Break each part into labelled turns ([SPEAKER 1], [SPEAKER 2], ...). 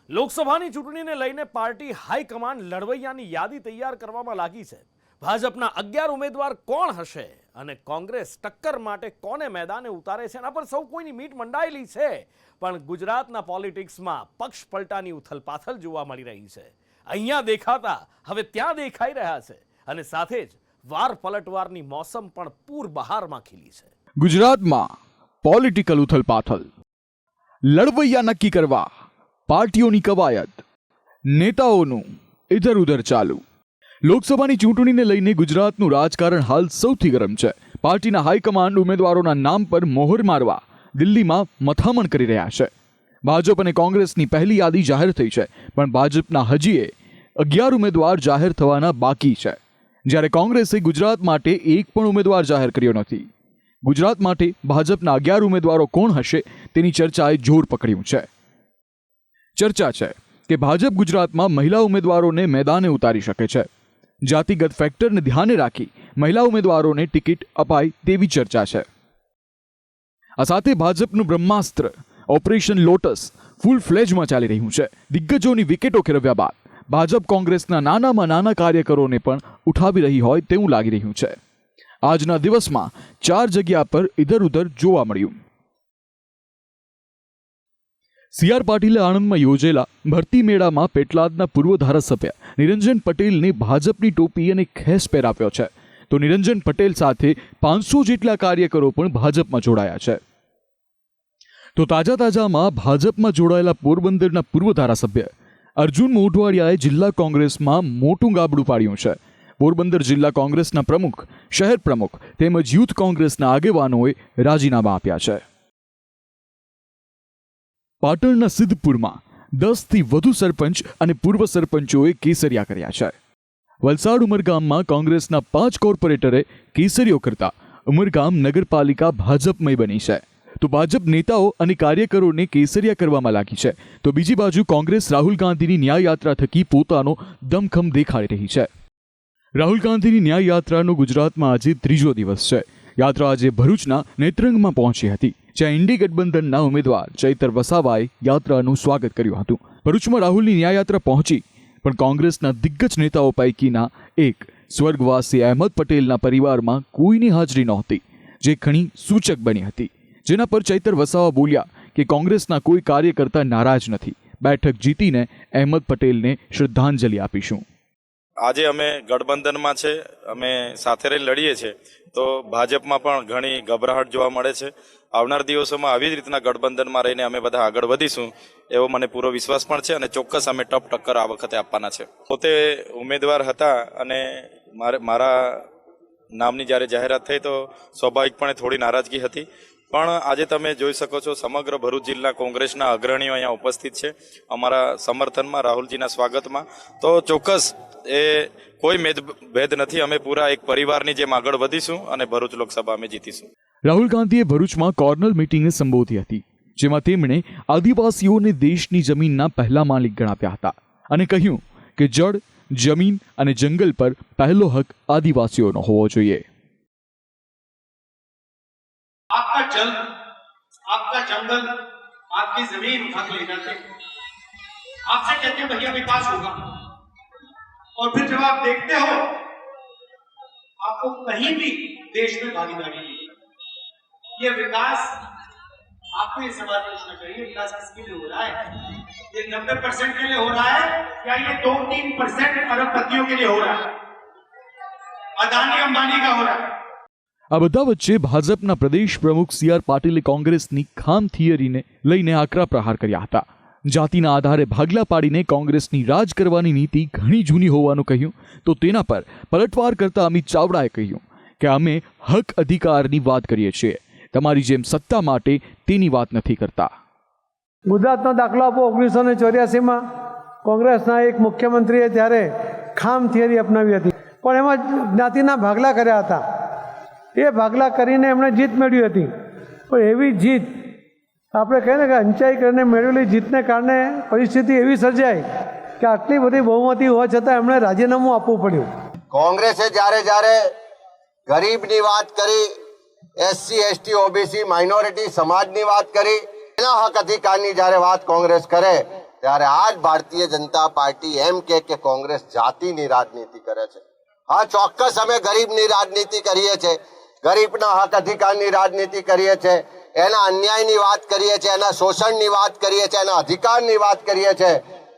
[SPEAKER 1] લોકસભાની ચૂંટણીને લઈને પાર્ટી હાઈકમાન્ડ લડવૈયાની યાદી તૈયાર કરવામાં લાગી છે. ભાજપના 11 ઉમેદવાર કોણ હશે અને કોંગ્રેસ ટક્કર માટે કોને મેદાને ઉતારે છે, એના પર સૌ કોઈની મીટ મંડાયેલી છે. પણ ગુજરાતના પોલિટિક્સમાં પક્ષ પલટાની ઉથલપાથલ જોવા મળી રહી છે. અહીંયા દેખાતા હવે ત્યાં દેખાઈ રહ્યા છે અને સાથે જ વાર પલટવારની મોસમ પણ પૂર બહારમાં ખીલી છે.
[SPEAKER 2] ગુજરાતમાં પોલિટિકલ ઉથલપાથલ, લડવૈયા નક્કી કરવા, પાર્ટીઓની કવાયત, નેતાઓનું ઇધર ઉધર ચાલુ. લોકસભાની ચૂંટણીને લઈને ગુજરાતનું રાજકારણ હાલ સૌથી ગરમ છે. પાર્ટીના હાઈકમાન્ડ ઉમેદવારોના નામ પર મોહર મારવા દિલ્હીમાં મથામણ કરી રહ્યા છે. ભાજપ અને કોંગ્રેસની પહેલી યાદી જાહેર થઈ છે, પણ ભાજપના હજીએ 11 ઉમેદવાર જાહેર થવાના બાકી છે, જ્યારે કોંગ્રેસે ગુજરાત માટે એક પણ ઉમેદવાર જાહેર કર્યો નથી. ગુજરાત માટે ભાજપના 11 ઉમેદવારો કોણ હશે તેની ચર્ચાએ જોર પકડ્યું છે. ચર્ચા છે કે ભાજપ ગુજરાતમાં મહિલા ઉમેદવારોને મેદાને ઉતારી શકે છે. જાતિગત ફેક્ટરને ધ્યાને રાખી મહિલા ઉમેદવારોને ટિકિટ અપાય તેવી ચર્ચા છે. આ સાથે ભાજપનું બ્રહ્માસ્ત્ર ઓપરેશન લોટસ ફૂલ ફ્લેજમાં ચાલી રહ્યું છે. દિગ્ગજોની વિકેટો ખેરવ્યા બાદ ભાજપ કોંગ્રેસના નાનામાં નાના કાર્યકરોને પણ ઉઠાવી રહી હોય તેવું લાગી રહ્યું છે. આજના દિવસમાં 4 જગ્યા પર ઇધર ઉધર જોવા મળ્યું. સી.આર. પાટીલે આણંદમાં યોજેલા ભરતી મેળામાં પેટલાદના પૂર્વ ધારાસભ્ય નિરંજન પટેલને ભાજપની ટોપી અને ખેસ પહેરાવ્યો છે, તો નિરંજન પટેલ સાથે 500 જેટલા કાર્યકરો પણ ભાજપમાં જોડાયા છે. તો તાજામાં ભાજપમાં જોડાયેલા પોરબંદરના પૂર્વ ધારાસભ્ય અર્જુન મોઢવાડિયાએ જિલ્લા કોંગ્રેસમાં મોટું ગાબડું પાડ્યું છે. પોરબંદર જિલ્લા કોંગ્રેસના પ્રમુખ, શહેર પ્રમુખ તેમજ યુથ કોંગ્રેસના આગેવાનોએ રાજીનામા આપ્યા છે. પાટણના સિદ્ધપુરમાં 10થી વધુ સરપંચ અને પૂર્વ સરપંચોએ કેસરિયા કર્યા છે. વલસાડ ઉમરગામમાં કોંગ્રેસના 5 કોર્પોરેટરે કેસરીઓ કરતા ઉમરગામ નગરપાલિકા ભાજપમય બની છે. તો ભાજપ નેતાઓ અને કાર્યકરોને કેસરિયા કરવામાં લાગી છે, તો બીજી બાજુ કોંગ્રેસ રાહુલ ગાંધીની ન્યાય યાત્રા થકી પોતાનો દમખમ દેખાડી રહી છે. રાહુલ ગાંધીની ન્યાય યાત્રાનો ગુજરાતમાં આજે 3જો દિવસ છે. યાત્રા આજે ભરૂચના નેત્રંગમાં પહોંચી હતી, જ્યાં ઇન્ડી ગઠબંધનના ઉમેદવાર ચૈતર વસાવાએ યાત્રાનું સ્વાગત કર્યું હતું. ભરૂચમાં રાહુલની ન્યાય યાત્રા પહોંચી, પણ કોંગ્રેસના દિગ્ગજ નેતાઓ પૈકીના એક સ્વર્ગવાસી અહેમદ પટેલના પરિવારમાં કોઈની હાજરી નહોતી, જે ઘણી સૂચક બની હતી. જેના પર ચૈતર વસાવા બોલ્યા કે કોંગ્રેસના કોઈ કાર્યકર્તા નારાજ નથી, બેઠક જીતીને અહેમદ પટેલને શ્રદ્ધાંજલિ આપીશું.
[SPEAKER 3] આજે અમે ગઠબંધનમાં છે, અમે સાથે રહીને લડીએ છીએ, તો ભાજપમાં પણ ઘણી ગભરાહટ જોવા મળે છે. આવનાર દિવસોમાં આવી જ રીતના ગઠબંધનમાં રહીને અમે બધા આગળ વધીશું એવો મને પૂરો વિશ્વાસ પણ છે અને ચોક્કસ અમે ટપ ટક્કર આ વખતે આપવાના છે. પોતે ઉમેદવાર હતા અને મારા નામની જ્યારે જાહેરાત થઈ તો સ્વાભાવિકપણે થોડી નારાજગી હતી, પણ આજે તમે જોઈ શકો છો સમગ્ર ભરૂચ જિલ્લા કોંગ્રેસના અગ્રણીઓ અહીંયા ઉપસ્થિત છે અમારા સમર્થનમાં, રાહુલજીના સ્વાગતમાં. તો ચોક્કસ એ કોઈ ભેદ નથી, અમે પૂરા એક પરિવારની જેમ આગળ વધીશું અને ભરૂચ લોકસભા અમે જીતીશું.
[SPEAKER 2] રાહુલ ગાંધીએ ભરૂચમાં કોર્નર મીટિંગને સંબોધી હતી, જેમાં તેમણે આદિવાસીઓને દેશની જમીનના પહેલા માલિક ગણાવ્યા હતા અને કહ્યું કે જળ, જમીન અને જંગલ પર પહેલો હક આદિવાસીઓનો હોવો જોઈએ.
[SPEAKER 4] आपका जल, आपका जंगल, आपकी जमीन उठा के ले जाते हैं, आपसे कहते हैं भैया विकास होगा, और फिर जब आप देखते हो आपको कहीं भी देश में भागीदारी नहीं है. ये विकास आपको ये सवाल पूछना चाहिए, विकास किसके लिए हो रहा है? ये 90% के लिए हो रहा है या ये 2-3% अरबपतियों के लिए हो रहा है, अदानी अंबानी का हो रहा है?
[SPEAKER 2] આ બધા વચ્ચે ભાજપના પ્રદેશ પ્રમુખ સી.આર. પાટીલે કોંગ્રેસની ખામ થિયરીને લઈને આકરા પ્રહાર કર્યા હતા. જાતિના આધારે ભાગલા પાડીને કોંગ્રેસની રાજ કરવાની નીતિ ઘણી જૂની હોવાનું કહ્યું, તો તેના પર પલટવાર કરતા અમિત ચાવડાએ કહ્યું કે અમે હક અધિકારની વાત કરીએ છીએ, તમારી જેમ સત્તા માટે તેની વાત નથી કરતા.
[SPEAKER 5] ગુજરાતનો દાખલો આપો. 1984માં કોંગ્રેસના એક મુખ્યમંત્રીએ ત્યારે ખામ થિયરી અપનાવી હતી, પણ એમાં જ્ઞાતિના ભાગલા કર્યા હતા. એ ભાગલા કરીને એમણે જીત મેળવી હતી, પણ એવી જીત આપણે કહીએ ને કે અંચાઈ કરીને મેળવેલી જીતને કારણે પરિસ્થિતિ એવી સર્જાઈ કે આટલી બધી બહુમતી હોવા છતાં એમણે રાજીનામું આપવું પડ્યું.
[SPEAKER 6] કોંગ્રેસે જ્યારે ગરીબની વાત કરી, એસસી, એસટી, ઓબીસી, માઇનોરિટી સમાજની વાત કરી, એના હક અધિકારની જ્યારે વાત કોંગ્રેસ કરે ત્યારે આજ ભારતીય જનતા પાર્ટી એમ કે કોંગ્રેસ જાતિની રાજનીતિ કરે છે. હા, ચોક્કસ અમે ગરીબની રાજનીતિ કરીએ છીએ, ગરીબના હક અધિકારની રાજનીતિ કરીએ છીએ, એના અન્યાયની વાત કરીએ છીએ, એના શોષણની વાત કરીએ છીએ, એના અધિકારની વાત કરીએ છીએ.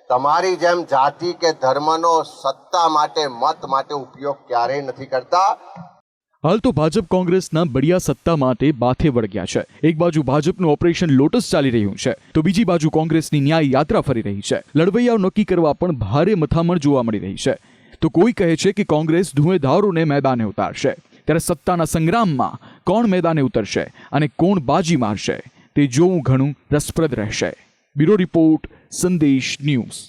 [SPEAKER 6] તમારી જેમ જાતિ કે ધર્મનો સત્તા માટે, મત માટે ઉપયોગ ક્યારેય નથી કરતા.
[SPEAKER 2] હાલ તો ભાજપ કોંગ્રેસના બળિયા સત્તા માટે બાથે વળગ્યા છે. એક બાજુ ભાજપનું ઓપરેશન લોટસ ચાલી રહ્યું છે, તો બીજી બાજુ કોંગ્રેસની ન્યાય યાત્રા ફરી રહી છે. લડવૈયાઓ નક્કી કરવા પણ ભારે મથામણ જોવા મળી રહી છે. તો કોઈ કહે છે કે કોંગ્રેસ ધુએધારોને મેદાને ઉતારશે, ત્યારે સત્તાના સંગ્રામમાં કોણ મેદાને ઉતરશે અને કોણ બાજી મારશે તે જોવું ઘણું રસપ્રદ રહેશે. બ્યુરો રિપોર્ટ, સંદેશ ન્યૂઝ.